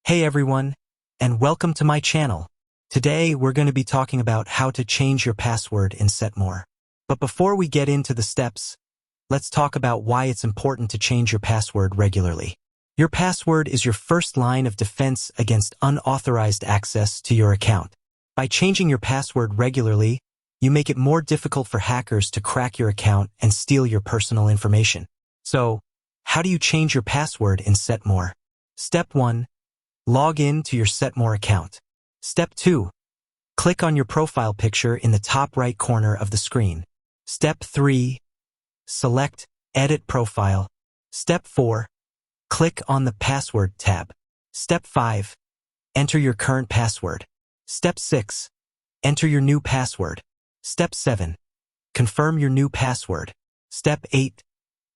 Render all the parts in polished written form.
Hey everyone, and welcome to my channel. Today we're going to be talking about how to change your password in Setmore. But before we get into the steps, let's talk about why it's important to change your password regularly. Your password is your first line of defense against unauthorized access to your account. By changing your password regularly, you make it more difficult for hackers to crack your account and steal your personal information. So, how do you change your password in Setmore? Step 1. Log in to your Setmore account. Step 2. Click on your profile picture in the top right corner of the screen. Step 3. Select Edit Profile. Step 4. Click on the Password tab. Step 5. Enter your current password. Step 6. Enter your new password. Step 7. Confirm your new password. Step 8.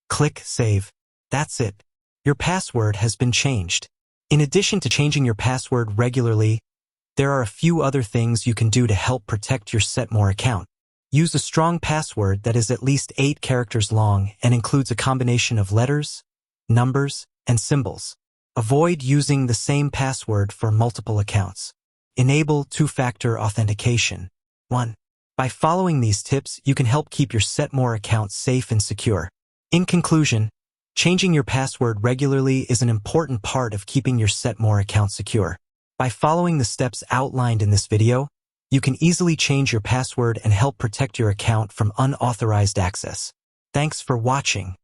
Click Save. That's it. Your password has been changed. In addition to changing your password regularly, there are a few other things you can do to help protect your Setmore account. Use a strong password that is at least 8 characters long and includes a combination of letters, numbers, and symbols. Avoid using the same password for multiple accounts. Enable two-factor authentication. 1. By following these tips, you can help keep your Setmore account safe and secure. In conclusion, changing your password regularly is an important part of keeping your Setmore account secure. By following the steps outlined in this video, you can easily change your password and help protect your account from unauthorized access. Thanks for watching.